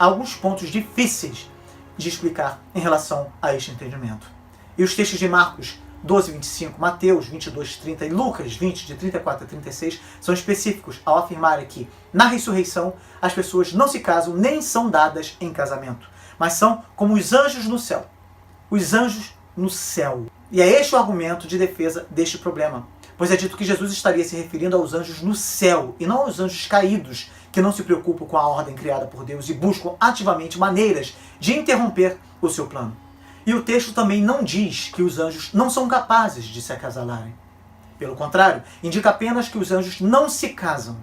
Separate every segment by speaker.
Speaker 1: há alguns pontos difíceis de explicar em relação a este entendimento. E os textos de Marcos 12, 25, Mateus 22, 30 e Lucas 20, de 34 a 36, são específicos ao afirmarem que, na ressurreição, as pessoas não se casam nem são dadas em casamento, mas são como os anjos no céu. Os anjos no céu. E é este o argumento de defesa deste problema, pois é dito que Jesus estaria se referindo aos anjos no céu e não aos anjos caídos, que não se preocupam com a ordem criada por Deus e buscam ativamente maneiras de interromper o seu plano. E o texto também não diz que os anjos não são capazes de se acasalarem. Pelo contrário, indica apenas que os anjos não se casam.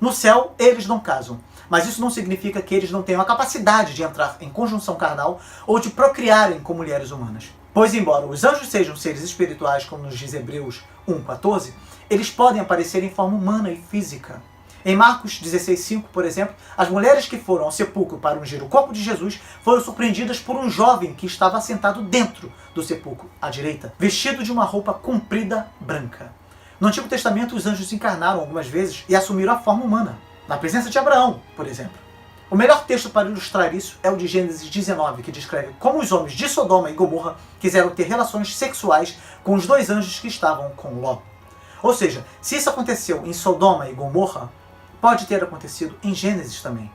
Speaker 1: No céu, eles não casam, mas isso não significa que eles não tenham a capacidade de entrar em conjunção carnal ou de procriarem com mulheres humanas. Pois, embora os anjos sejam seres espirituais, como nos diz Hebreus 1,14, eles podem aparecer em forma humana e física. Em Marcos 16,5, por exemplo, as mulheres que foram ao sepulcro para ungir o corpo de Jesus foram surpreendidas por um jovem que estava assentado dentro do sepulcro, à direita, vestido de uma roupa comprida branca. No Antigo Testamento, os anjos encarnaram algumas vezes e assumiram a forma humana, na presença de Abraão, por exemplo. O melhor texto para ilustrar isso é o de Gênesis 19, que descreve como os homens de Sodoma e Gomorra quiseram ter relações sexuais com os dois anjos que estavam com Ló. Ou seja, se isso aconteceu em Sodoma e Gomorra, pode ter acontecido em Gênesis também,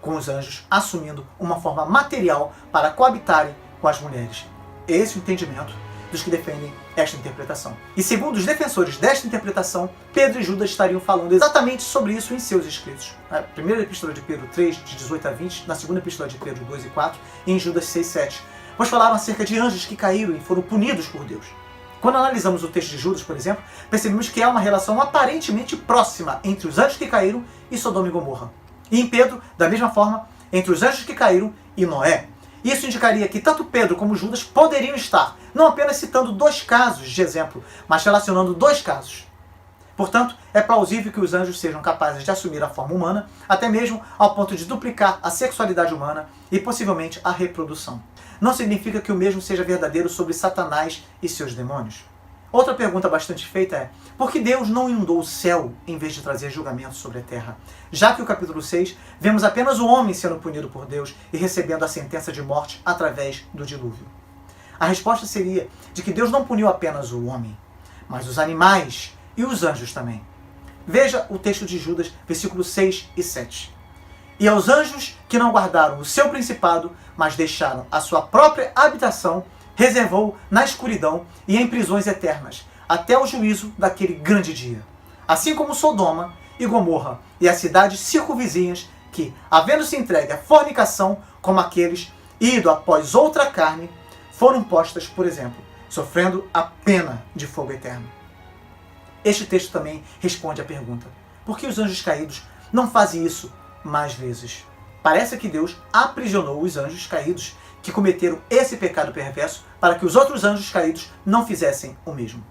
Speaker 1: com os anjos assumindo uma forma material para coabitarem com as mulheres. Esse é o entendimento dos que defendem esta interpretação. E segundo os defensores desta interpretação, Pedro e Judas estariam falando exatamente sobre isso em seus escritos. Na primeira epístola de Pedro 3, de 18 a 20, na segunda epístola de Pedro 2 e 4, e em Judas 6, 7. Pois falaram acerca de anjos que caíram e foram punidos por Deus. Quando analisamos o texto de Judas, por exemplo, percebemos que há uma relação aparentemente próxima entre os anjos que caíram e Sodoma e Gomorra. E em Pedro, da mesma forma, entre os anjos que caíram e Noé. Isso indicaria que tanto Pedro como Judas poderiam estar, não apenas citando dois casos de exemplo, mas relacionando dois casos. Portanto, é plausível que os anjos sejam capazes de assumir a forma humana, até mesmo ao ponto de duplicar a sexualidade humana e possivelmente a reprodução. Não significa que o mesmo seja verdadeiro sobre Satanás e seus demônios. Outra pergunta bastante feita é: por que Deus não inundou o céu em vez de trazer julgamento sobre a terra? Já que no capítulo 6, vemos apenas o homem sendo punido por Deus e recebendo a sentença de morte através do dilúvio. A resposta seria de que Deus não puniu apenas o homem, mas os animais e os anjos também. Veja o texto de Judas, versículos 6 e 7. E aos anjos que não guardaram o seu principado, mas deixaram a sua própria habitação, reservou na escuridão e em prisões eternas, até o juízo daquele grande dia. Assim como Sodoma e Gomorra e as cidades circunvizinhas, que, havendo-se entregue à fornicação, como aqueles, ido após outra carne, foram postas, por exemplo, sofrendo a pena de fogo eterno. Este texto também responde à pergunta: por que os anjos caídos não fazem isso mais vezes? Parece que Deus aprisionou os anjos caídos que cometeram esse pecado perverso para que os outros anjos caídos não fizessem o mesmo.